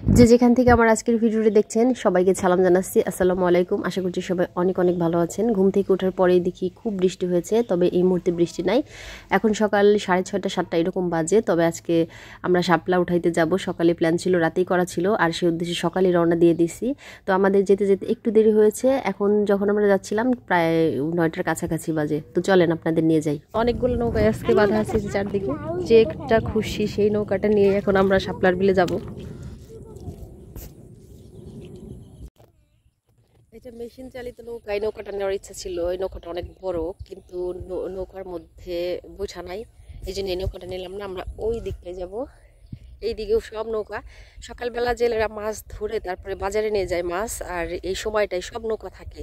যে যেখান থেকে আমার আজকের ভিডিওটি দেখছেন সবাইকে সালাম জানাচ্ছি। আসসালামু আলাইকুম। আশা করছি সবাই অনেক অনেক ভালো আছেন। ঘুম থেকে ওঠার পরেই দেখি খুব বৃষ্টি হয়েছে, তবে এই মুহূর্তে বৃষ্টি নাই। এখন সকাল 6:30 7টা এরকম বাজে। তবে আজকে আমরা শাপলা উঠাইতে যাব। সকালে প্ল্যান ছিল, রাতেই করা ছিল, আর সেই উদ্দেশ্যে সকালে রওনা দিয়ে দিছি। তো আমাদের যেতে যেতে একটু দেরি হয়েছে। এখন যখন আমরা যাচ্ছিলাম প্রায় 9টার কাছাকাছি বাজে। তো চলেন আপনাদের নিয়ে যাই। অনেকগুলো নৌকায় আজকে বাঁধা আছে চারদিকে, যে একটা খুশি সেই নৌকাটা নিয়ে এখন আমরা শাপলার বিলে যাব। এটা মেশিন চালিত নৌকা। এই নৌকাটা নেওয়ার ইচ্ছা ছিল। এই নৌকাটা অনেক বড়, কিন্তু নৌকার মধ্যে বোঝা নাই, এই জন্য এই নৌকাটা নিলাম না। আমরা ওই দিকটায় যাব। এই দিকেও সব নৌকা। সকালবেলা জেলেরা মাছ ধরে তারপরে বাজারে নিয়ে যায় মাছ, আর এই সময়টায় সব নৌকা থাকে।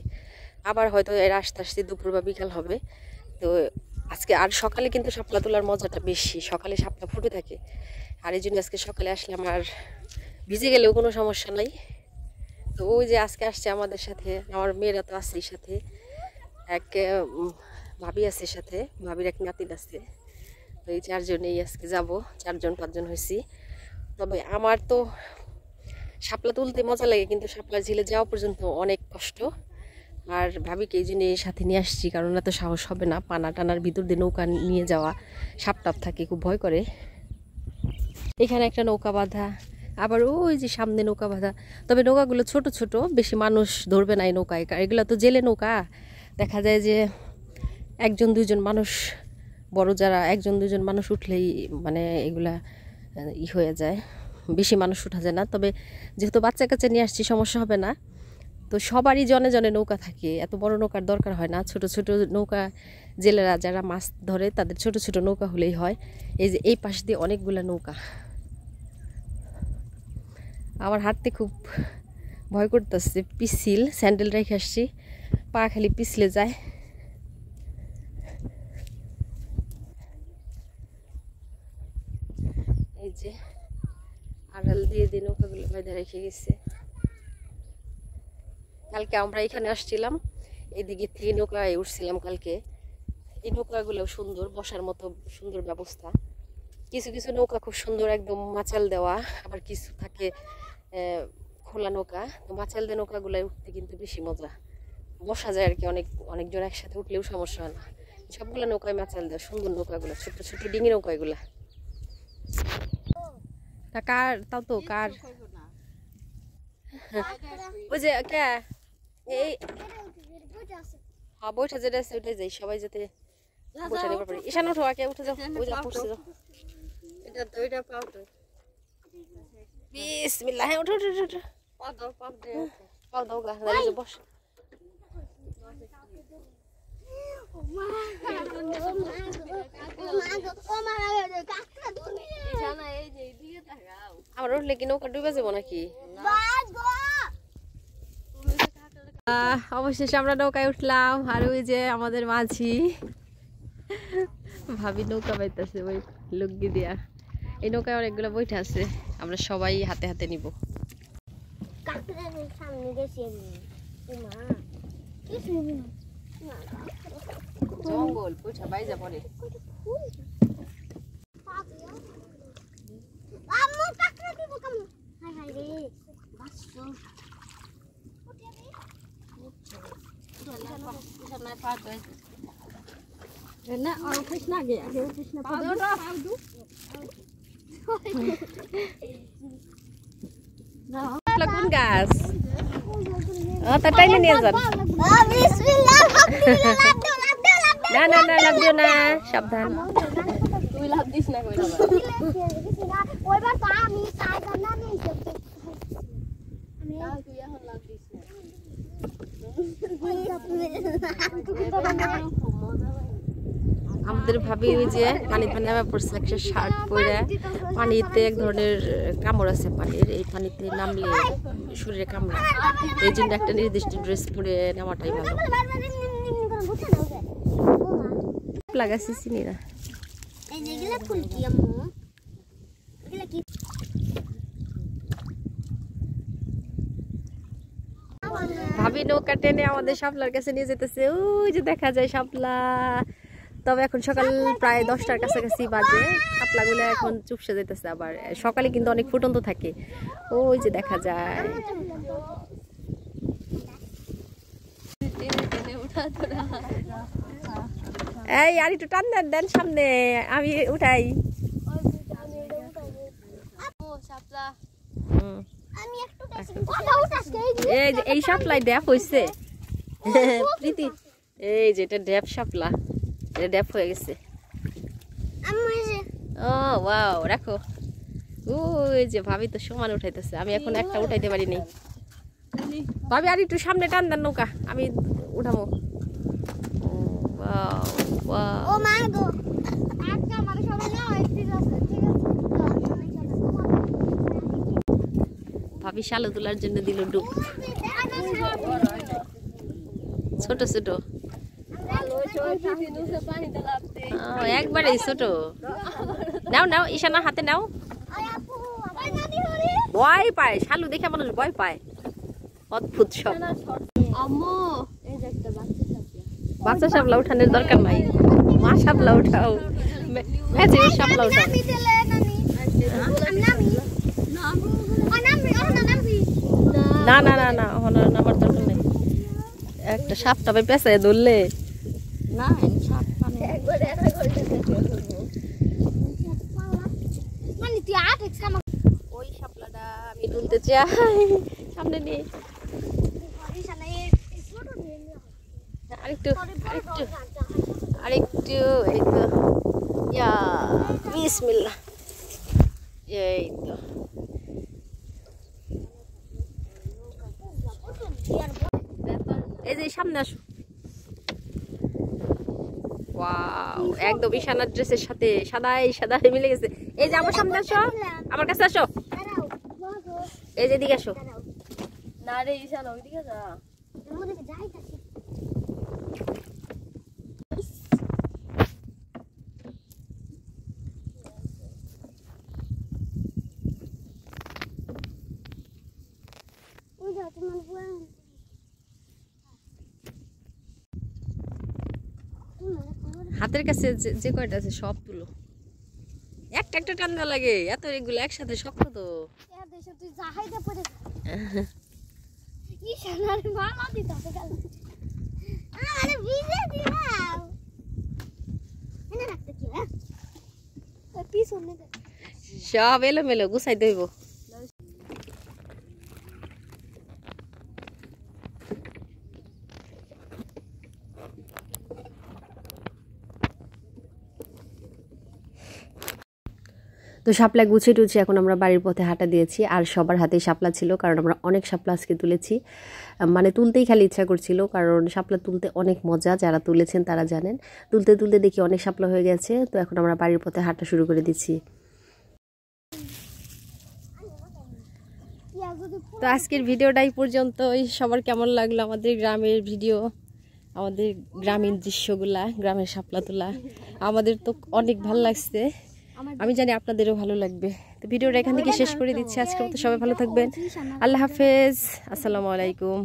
আবার হয়তো এর আস্তে আস্তে দুপুর বা বিকাল হবে। তো আজকে আর সকালে কিন্তু শাপলা তোলার মজাটা বেশি, সকালে শাপলা ফুটে থাকে। আর এই জন্য আজকে সকালে আসলাম, আর ভিজে গেলেও কোনো সমস্যা নাই। তো ওই যে আজকে আসছে আমাদের সাথে, আমার মেয়েরা তো আছে সাথে, এক ভাবি আছে সাথে, ভাবির এক নাতিন আছে। তো এই চারজনেই আজকে যাব, 4জন 5জন হয়েছি। তবে আমার তো শাপলা তুলতে মজা লাগে, কিন্তু শাপলা ঝিলে যাওয়া পর্যন্ত অনেক কষ্ট। আর ভাবিকে এই জন্য সাথে নিয়ে আসছি, কারণ এত সাহস হবে না পানা টানার ভিতর দিয়ে নৌকা নিয়ে যাওয়া। সাপ টাপ থাকে, খুব ভয় করে। এখানে একটা নৌকা বাঁধা, আবার ওই যে সামনে নৌকা বাঁধা। তবে নৌকাগুলো ছোট ছোট, বেশি মানুষ ধরবে না এই নৌকায়। এগুলো তো জেলে নৌকা, দেখা যায় যে 1জন 2জন মানুষ, বড় যারা 1জন 2জন মানুষ উঠলেই মানে এগুলা হয়ে যায়, বেশি মানুষ উঠা যায় না। তবে যেহেতু বাচ্চা কাচ্চা নিয়ে আসছি সমস্যা হবে না। তো সবারই জনে জনে নৌকা থাকে, এত বড় নৌকার দরকার হয় না। ছোট ছোট নৌকা, জেলেরা যারা মাছ ধরে তাদের ছোট ছোট নৌকা হলেই হয়। এই যে এই পাশ দিয়ে অনেকগুলা নৌকা। আমার হাঁটতে খুব ভয় করতেছে, পিছিল, স্যান্ডেল রেখে আসছি, পা খালি পিছলে যায়। এই যে আড়াল দিয়ে দিয়ে নৌকাগুলো বাইরে রেখে গেছে। কালকে আমরা এখানে আসছিলাম, এদিকে থেকে নৌকায় উঠছিলাম কালকে। এই নৌকাগুলো সুন্দর, বসার মতো সুন্দর ব্যবস্থা। কিছু কিছু নৌকা খুব সুন্দর, একদম মাচাল দেওয়া, আবার কিছু থাকে খোলা নৌকা। তো মাচাল দেওয়া নৌকাগুলোয় উঠতে কিন্তু বেশি মজা, বসা যায় আর কি। অনেকজন একসাথে উঠলেও সমস্যা হয় না। সবগুলো নৌকায় মাচাল দেওয়া, সুন্দর নৌকাগুলো, ছোট ছোট ডিঙি নৌকা এগুলা। তা কার, তাও তো কার, ওই যে কে এই হ্যাঁ বইটা যেটা আছে ওইটাই যাই, সবাই যাতে বসে নিতে পারি। ঈশান উঠো, আগে উঠে যাও, ওই যা পড়ছে যাও। এটা তো এটা পাও তো, বিসমিল্লাহ, হ্যাঁ উঠো উঠো উঠো, পাও দাও গা, দাঁড়িয়ে যে বস। আমার উঠলে কি নৌকা ডুবে যাবো নাকি? অবশেষে আমরা নৌকায় উঠলাম, আর ওই যে আমাদের মাঝি ভাবি নৌকা বাইতেছে ওই লুঙ্গি দিয়া। এই নৌকায় অনেকগুলো বইটা আছে, আমরা সবাই হাতে হাতে নিব। জঙ্গল পুছা বাইজা পড়ে। না আর উঠিস না, আগে আগে উঠিস না, পাও দু কোন গাছ? ও তা টাইনে নিয়ে যান। না না না, লাভ দিও না, সাবধান। তুই লাভ দিস না কইরা ওইবার তো আমি সাইডা না নিয়েছি, আমি তুই এখন লাভ দিস না। আমাদের ভাবি ওই যে পানিতে নামে পড়ছে, একটা শার্ট পরে। পানিতে এক ধরনের কামড় আছে পানির, এই পানিতে নামলে শরীরে কামড়া, এই জন্য একটা নির্দিষ্ট ড্রেস পরে নামাটাই ভালো। লাগাচ্ছি চিনি না। ভাবি নৌকা টেনে আমাদের শাপলার কাছে নিয়ে যেতেছে। ওই যে দেখা যায় শাপলা, তবে এখন সকাল প্রায় 10টার কাছাকাছি বাজে, শাপলাগুলো এখন চুপসে যেতেছে। আবার সকালে কিন্তু অনেক ফুটন্ত থাকে, ওই যে দেখা যায়। এই আর একটু টান দেন, দেন সামনে, আমি উঠাই। এই শাপলাই ড্যাপ হয়েছে প্রীতি, এই যে এটা ড্যাপ শাপলা, এটা ড্যাপ হয়ে গেছে। ও ওয়াও, রাখো। ওই যে ভাবি তো সমান উঠাইতেছে, আমি এখন একটা উঠাইতে পারিনি। ভাবি আর একটু সামনে টান দেন নৌকা, আমি উঠাবো। ও মা গো, একটা মানে সবাই না ঠিক আছে, ঠিক আছে। ভাবি শালো তোলার জন্য দিল ডুব, ছোট ছোট, একবারে ছোট। নাও নাও, ঈশানা হাতে নাও। ভয় পায় শালু দেখে, মানুষ ভয় পায়, অদ্ভুত সব। বাচ্চা শাপলা উঠানোর দরকার নাই, মা শাপলা উঠাও, শাপলা উঠাও। না না না না, আমার দরকার নেই। একটা সাপ টাপে পেঁচায় ধরলে না, ওই শাপলাটা আমি তুলতে চাই, সামনে নিয়ে আরেকটু আরেকটু আরেকটু, এই তো, ইয়া বিসমিল্লাহ, এই তো। এই যে সামনে আসো। ওয়াও, একদম ঈশানার ড্রেসের সাথে সাদাই সাদাই মিলে গেছে। এই যে আমার সামনে আসো, আমার কাছে আসো, এই যে এদিকে আসো। না রে ঈশান, ওইদিকে যা। হাতের কাছে যে কয়টা আছে সব তুলো, একটা একটা টান দেওয়া লাগে, এত এগুলো একসাথে শক্ত তো। সব এলোমেলো গুছাইতে হইব। তো শাপলা গুছিয়ে টুছিয়ে এখন আমরা বাড়ির পথে হাঁটা দিয়েছি, আর সবার হাতেই শাপলা ছিল, কারণ আমরা অনেক শাপলা আজকে তুলেছি। মানে তুলতেই খালি ইচ্ছা করছিল, কারণ শাপলা তুলতে অনেক মজা, যারা তুলেছেন তারা জানেন। তুলতে তুলতে দেখি অনেক শাপলা হয়ে গেছে, তো এখন আমরা বাড়ির পথে হাঁটা শুরু করে দিচ্ছি। তো আজকের ভিডিওটাই পর্যন্তই। সবার কেমন লাগলো আমাদের গ্রামের ভিডিও, আমাদের গ্রামীণ দৃশ্যগুলা, গ্রামের শাপলা তোলা, আমাদের তো অনেক ভালো লাগছে, আমি জানি আপনাদেরও ভালো লাগবে। তো ভিডিওটা এখান থেকে শেষ করে দিচ্ছি আজকের মতো। সবাই ভালো থাকবেন, আল্লাহ হাফেজ, আসসালামু আলাইকুম।